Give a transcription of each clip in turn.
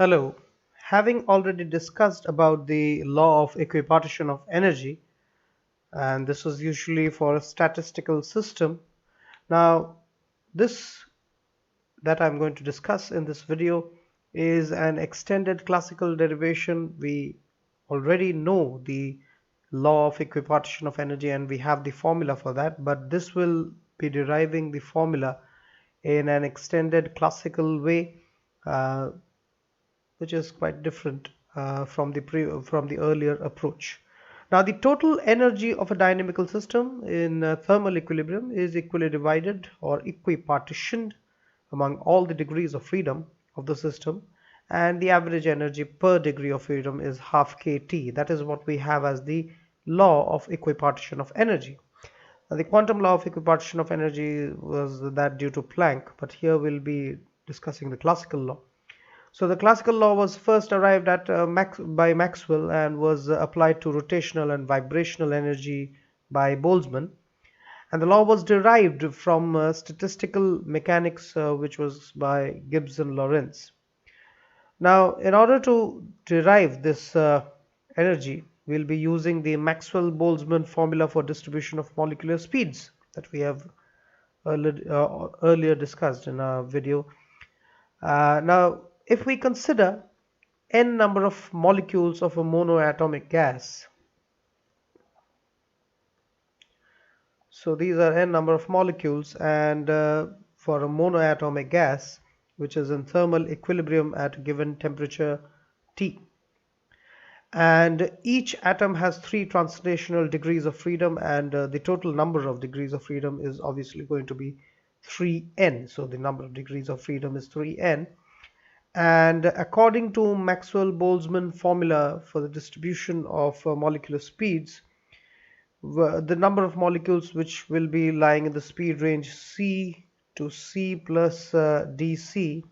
Hello. Having already discussed about the law of equipartition of energy, and this was usually for a statistical system. Now, this that I'm going to discuss in this video is an extended classical derivation. We already know the law of equipartition of energy and we have the formula for that, but this will be deriving the formula in an extended classical way, uh, which is quite different from the earlier approach. Now, the total energy of a dynamical system in thermal equilibrium is equally divided or equipartitioned among all the degrees of freedom of the system, and the average energy per degree of freedom is half kT. That is what we have as the law of equipartition of energy. Now, the quantum law of equipartition of energy was that due to Planck, but here we'll be discussing the classical law. So the classical law was first arrived at by Maxwell and was applied to rotational and vibrational energy by Boltzmann. And the law was derived from statistical mechanics, which was by Gibbs and Lorentz. Now, in order to derive this energy, we'll be using the Maxwell-Boltzmann formula for distribution of molecular speeds that we have earlier discussed in our video. Now, if we consider n number of molecules of a monoatomic gas, so these are n number of molecules, and for a monoatomic gas which is in thermal equilibrium at a given temperature T, and each atom has 3 translational degrees of freedom, and the total number of degrees of freedom is obviously going to be 3n. So the number of degrees of freedom is 3n. And according to Maxwell-Boltzmann formula for the distribution of molecular speeds, the number of molecules which will be lying in the speed range C to C plus dc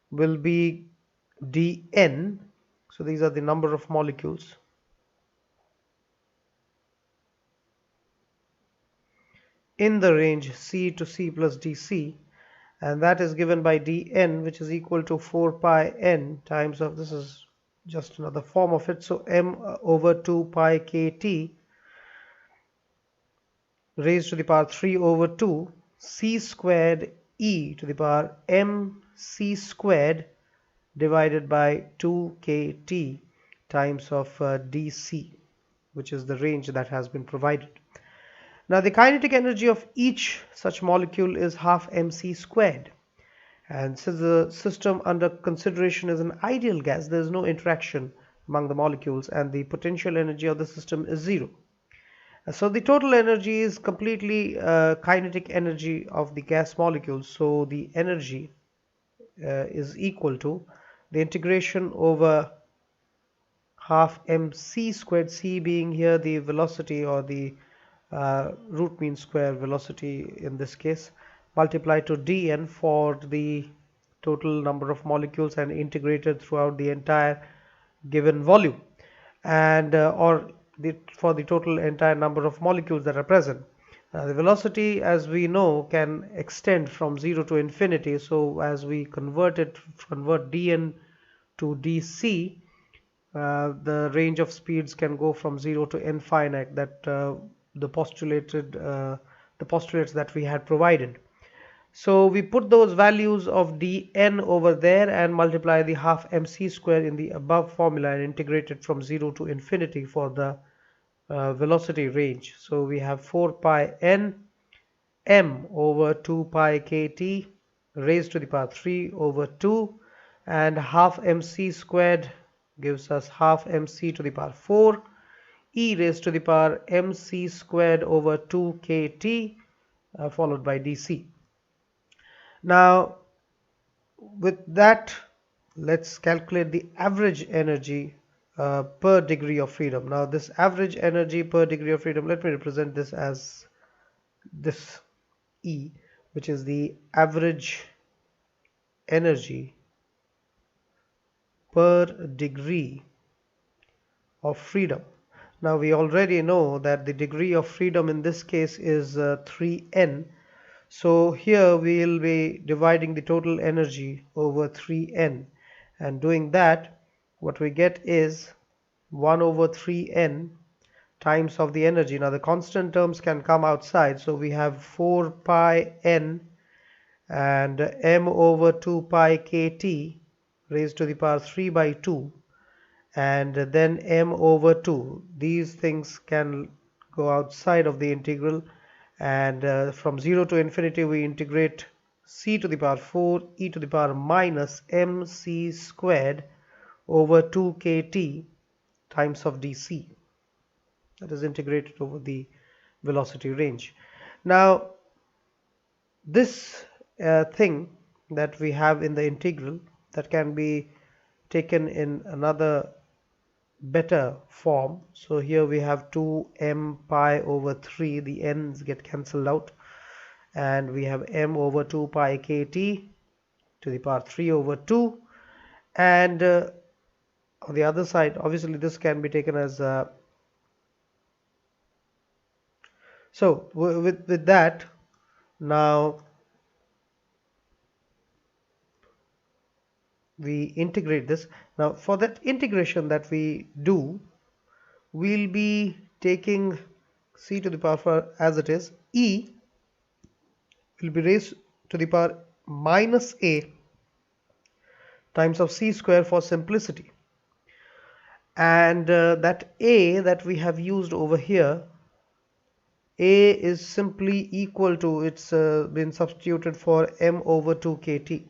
will be dn. So these are the number of molecules in the range C to C plus dc, and that is given by dn, which is equal to 4 pi n times of, this is just another form of it, so m over 2 pi kt raised to the power 3 over 2 c squared e to the power m c squared divided by 2 kt times of dc, which is the range that has been provided. Now, the kinetic energy of each such molecule is half mc squared. And since the system under consideration is an ideal gas, there is no interaction among the molecules, and the potential energy of the system is zero. So the total energy is completely kinetic energy of the gas molecules. So the energy is equal to the integration over half mc squared, c being here the velocity or the root mean square velocity in this case, multiplied to dn for the total number of molecules and integrated throughout the entire given volume, and for the total entire number of molecules that are present. The velocity, as we know, can extend from 0 to infinity, so as we convert dn to dc, the range of speeds can go from 0 to infinite, that the postulates that we had provided. So we put those values of dn over there and multiply the half mc square in the above formula and integrate it from 0 to infinity for the velocity range. So we have 4 pi n m over 2 pi kt raised to the power 3 over 2, and half mc squared gives us half mc to the power 4 e raised to the power mc squared over 2 kt followed by dc. Now, with that, let's calculate the average energy per degree of freedom. Now, this average energy per degree of freedom, let me represent this as this E, which is the average energy per degree of freedom. Now, we already know that the degree of freedom in this case is 3n. So here we will be dividing the total energy over 3n, and doing that, what we get is 1 over 3n times of the energy. Now the constant terms can come outside, so we have 4 pi n and m over 2 pi kt raised to the power 3 by 2, and then m over 2. These things can go outside of the integral, and from 0 to infinity we integrate c to the power 4 e to the power minus mc squared over 2 kt times of dc. That is integrated over the velocity range. Now this thing that we have in the integral, that can be taken in another better form. So here we have 2m pi over 3, the n's get cancelled out, and we have m over 2 pi kt to the power 3 over 2, and on the other side obviously this can be taken as so with that, now we integrate this. Now for that integration that we do, we'll be taking c to the power 4 as it is. E will be raised to the power minus a times of c square for simplicity, and that a that we have used over here, a is simply equal to, it's been substituted for m over 2 kt.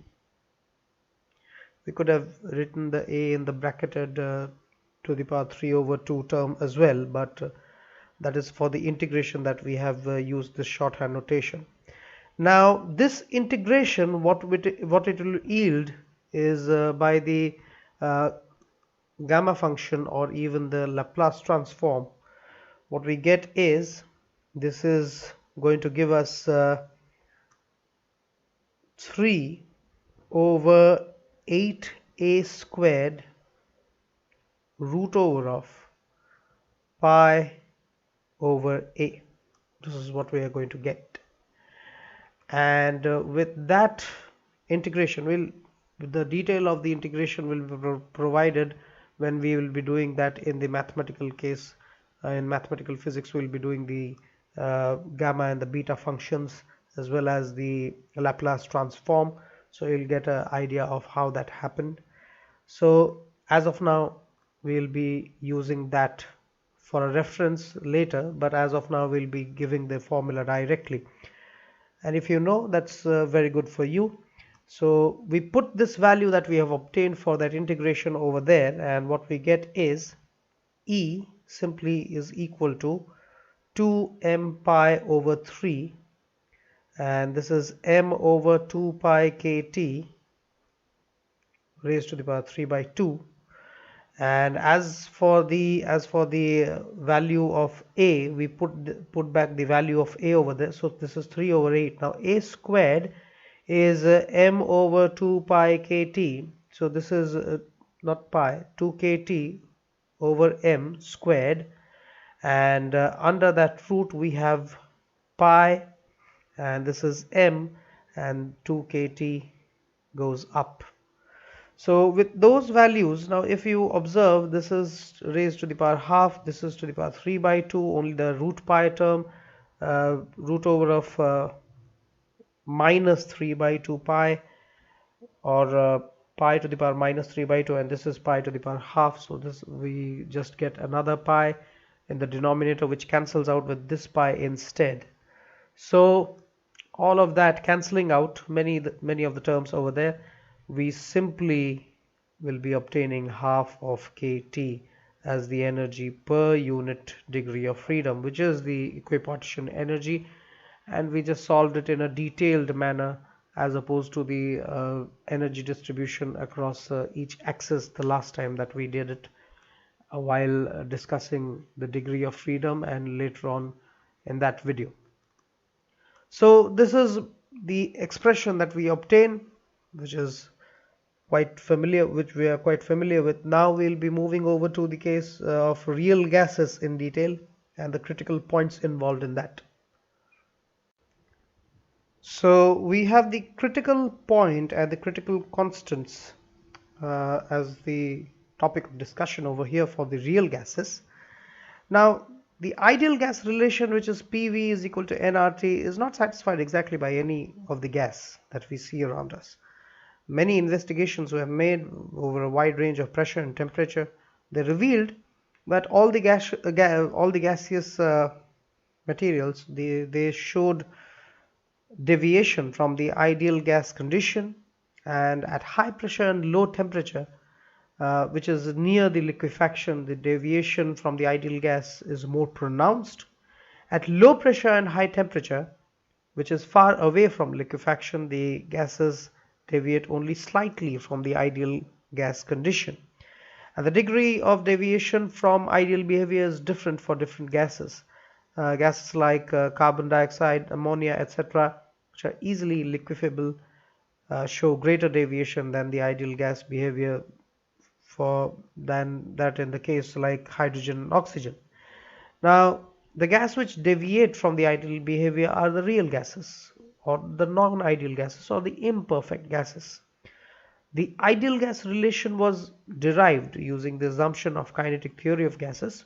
We could have written the a in the bracketed to the power 3 over 2 term as well, but that is for the integration that we have used this shorthand notation. Now this integration, what it will yield is by the gamma function or even the Laplace transform, what we get is, this is going to give us 3 over 8a squared root over of pi over a. This is what we are going to get, and with that integration, the detail of the integration will be provided when we will be doing that in the mathematical case. In mathematical physics we'll be doing the gamma and the beta functions as well as the Laplace transform, so you'll get an idea of how that happened. So as of now we'll be using that for a reference later, but as of now we'll be giving the formula directly, and if you know, that's very good for you. So we put this value that we have obtained for that integration over there, and what we get is E simply is equal to 2m pi over 3, and this is m over 2 pi kt raised to the power 3 by 2. And as for the value of a, we put back the value of a over there, so this is 3 over 8. Now a squared is m over 2 pi kt, so this is not pi, 2 kt over m squared, and under that root we have pi, and this is m, and 2 kt goes up. So with those values, now if you observe, this is raised to the power half, this is to the power 3 by 2, only the root pi term, root over of minus 3 by 2 pi, or pi to the power minus 3 by 2, and this is pi to the power half, so this we just get another pi in the denominator which cancels out with this pi instead. So all of that cancelling out, many of the terms over there, we simply will be obtaining half of kT as the energy per unit degree of freedom, which is the equipartition energy, and we just solved it in a detailed manner as opposed to the energy distribution across each axis the last time that we did it while discussing the degree of freedom and later on in that video. So this is the expression that we obtain, which is quite familiar, which we are quite familiar with. Now we'll be moving over to the case of real gases in detail and the critical points involved in that. So we have the critical point and the critical constants as the topic of discussion over here for the real gases. Now, the ideal gas relation, which is PV is equal to nRT, is not satisfied exactly by any of the gas that we see around us. Many investigations were made over a wide range of pressure and temperature. They revealed that all the gaseous materials, they showed deviation from the ideal gas condition, and at high pressure and low temperature, which is near the liquefaction, the deviation from the ideal gas is more pronounced. At low pressure and high temperature, which is far away from liquefaction, the gases deviate only slightly from the ideal gas condition. And the degree of deviation from ideal behavior is different for different gases. Gases like carbon dioxide, ammonia, etc., which are easily liquefiable, show greater deviation than the ideal gas behavior than that in the case like hydrogen and oxygen. Now, the gas which deviate from the ideal behavior are the real gases, or the non-ideal gases, or the imperfect gases. The ideal gas relation was derived using the assumption of kinetic theory of gases.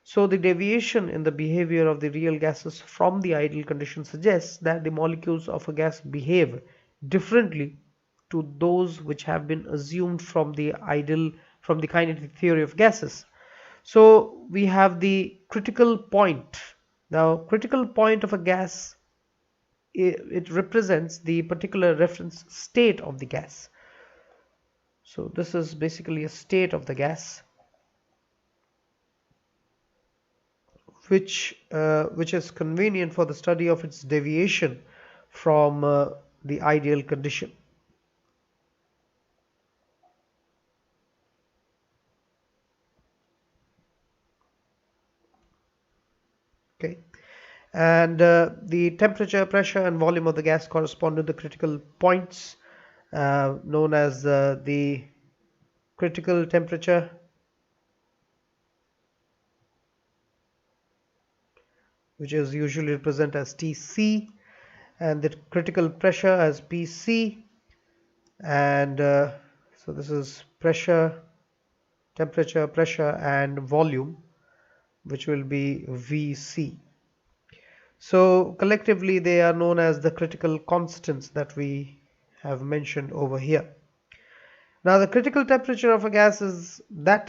So the deviation in the behavior of the real gases from the ideal condition suggests that the molecules of a gas behave differently to those which have been assumed from the kinetic theory of gases. So we have the critical point. Now, critical point of a gas, it represents the particular reference state of the gas. So this is basically a state of the gas which is convenient for the study of its deviation from the ideal condition. Okay, and the temperature, pressure, and volume of the gas correspond to the critical points known as the critical temperature, which is usually represented as Tc, and the critical pressure as Pc, and so this is pressure, temperature, pressure, and volume, which will be Vc. So collectively they are known as the critical constants that we have mentioned over here. Now, the critical temperature of a gas is that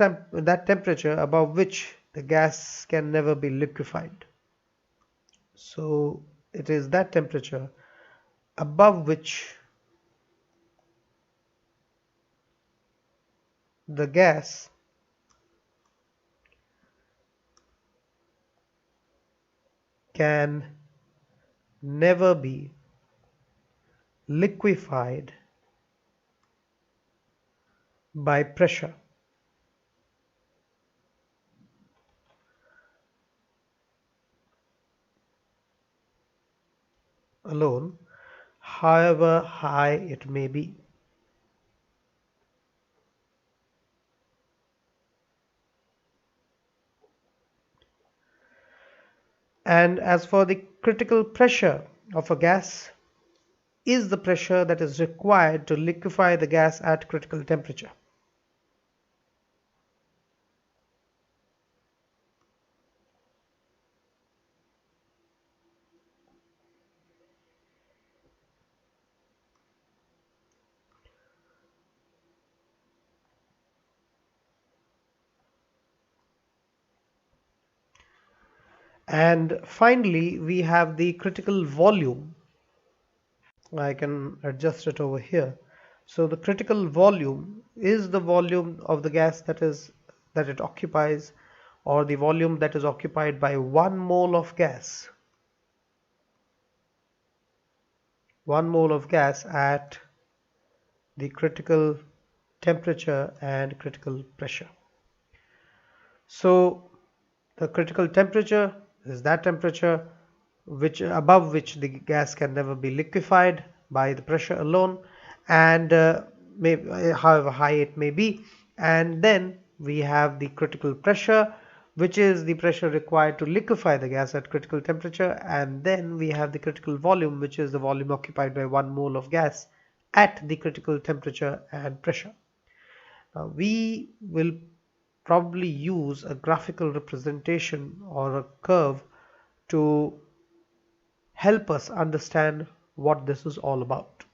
temperature above which the gas can never be liquefied. So it is that temperature above which the gas can never be liquefied by pressure alone, however high it may be. And as for the critical pressure of a gas, is the pressure that is required to liquefy the gas at critical temperature. And finally, we have the critical volume. I can adjust it over here. So the critical volume is the volume of the gas that it occupies, or the volume that is occupied by 1 mole of gas. 1 mole of gas at the critical temperature and critical pressure. So the critical temperature is that temperature above which the gas can never be liquefied by the pressure alone, and however high it may be. And then we have the critical pressure, which is the pressure required to liquefy the gas at critical temperature, and then we have the critical volume, which is the volume occupied by 1 mole of gas at the critical temperature and pressure. We will probably use a graphical representation or a curve to help us understand what this is all about.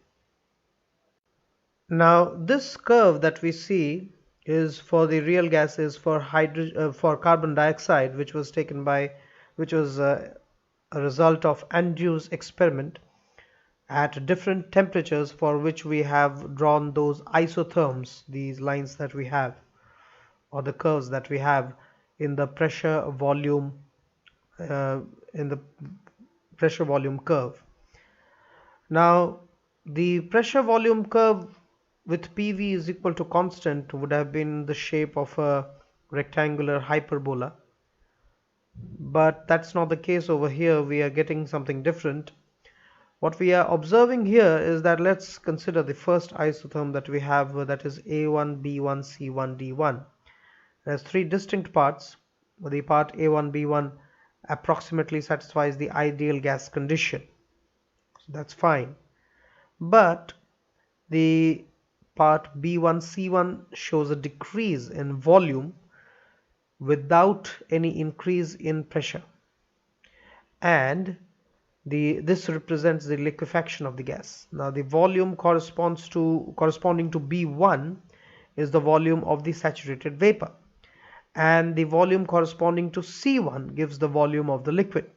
Now, this curve that we see is for the real gases for carbon dioxide, which was a result of Andrew's experiment at different temperatures, for which we have drawn those isotherms, these lines that we have, or the curves that we have in the uh, in the pressure volume curve. Now, the pressure volume curve with PV is equal to constant would have been the shape of a rectangular hyperbola, but that's not the case over here. We are getting something different. What we are observing here is that, let's consider the first isotherm that we have, that is A1, B1, C1, D1. It has three distinct parts. The part A1, B1 approximately satisfies the ideal gas condition, so that's fine. But the part B1, C1 shows a decrease in volume without any increase in pressure, and this represents the liquefaction of the gas. Now, the volume corresponding to B1 is the volume of the saturated vapor, and the volume corresponding to C1 gives the volume of the liquid.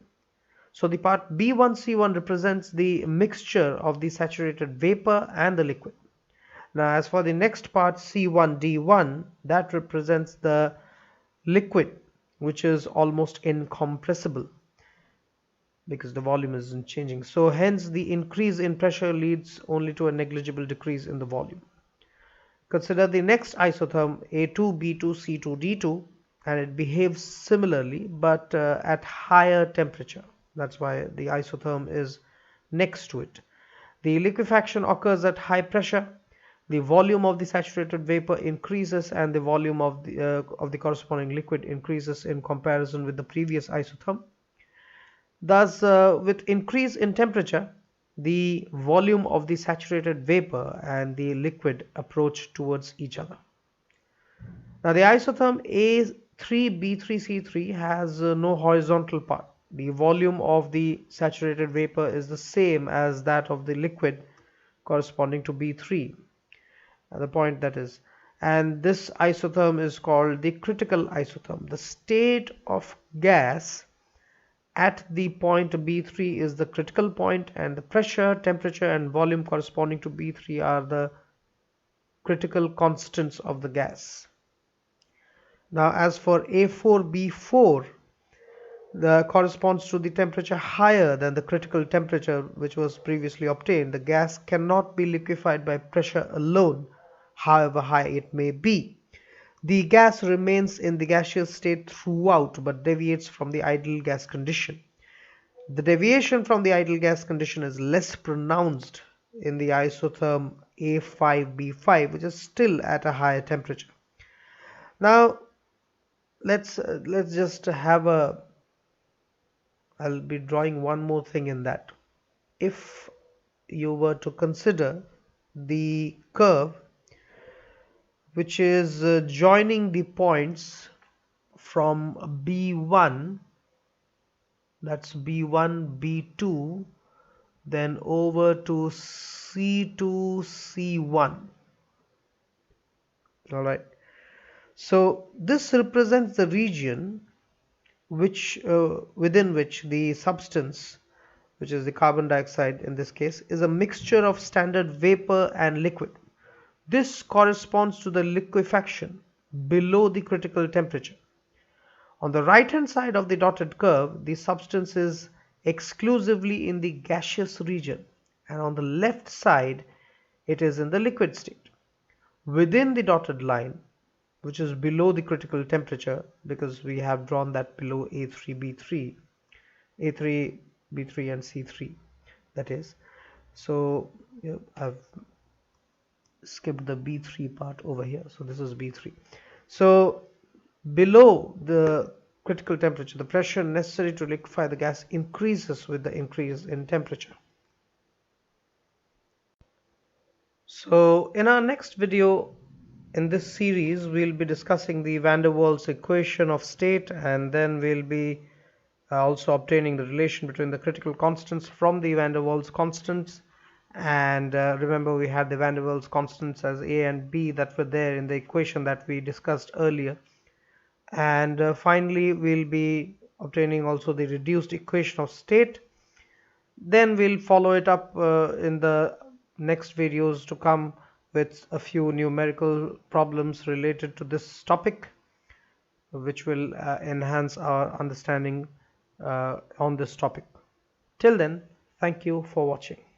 So the part B1 C1 represents the mixture of the saturated vapor and the liquid. Now, as for the next part C1 D1, that represents the liquid, which is almost incompressible because the volume isn't changing. So hence the increase in pressure leads only to a negligible decrease in the volume. Consider the next isotherm A2 B2 C2 D2, and it behaves similarly but at higher temperature. That's why the isotherm is next to it. The liquefaction occurs at high pressure. The volume of the saturated vapor increases, and the volume of the corresponding liquid increases in comparison with the previous isotherm. Thus, with increase in temperature, the volume of the saturated vapor and the liquid approach towards each other. Now, the isotherm A3B3C3 has no horizontal part. The volume of the saturated vapor is the same as that of the liquid corresponding to B3, the point that is, and this isotherm is called the critical isotherm. The state of gas at the point B3 is the critical point, and the pressure, temperature, and volume corresponding to B3 are the critical constants of the gas. Now, as for A4B4, that corresponds to the temperature higher than the critical temperature which was previously obtained. The gas cannot be liquefied by pressure alone, however high it may be. The gas remains in the gaseous state throughout but deviates from the ideal gas condition. The deviation from the ideal gas condition is less pronounced in the isotherm A5B5, which is still at a higher temperature. Now, let's just have a I'll be drawing one more thing in that. If you were to consider the curve which is joining the points from B1, that's B1, B2, then over to C2, C1. All right. So this represents the region within which the substance, which is the carbon dioxide in this case, is a mixture of standard vapor and liquid. This corresponds to the liquefaction below the critical temperature. On the right hand side of the dotted curve, the substance is exclusively in the gaseous region, and on the left side it is in the liquid state. Within the dotted line, which is below the critical temperature, because we have drawn that below A3B3 and C3, that is. So I've skipped the B3 part over here, so this is B3. So below the critical temperature, the pressure necessary to liquefy the gas increases with the increase in temperature. So in our next video, in this series we'll be discussing the van der Waals equation of state, and then we'll be also obtaining the relation between the critical constants from the van der Waals constants. And remember, we had the van der Waals constants as a and b that were there in the equation that we discussed earlier. And finally we'll be obtaining also the reduced equation of state. Then we'll follow it up in the next videos to come with a few numerical problems related to this topic, which will enhance our understanding on this topic. Till then, thank you for watching.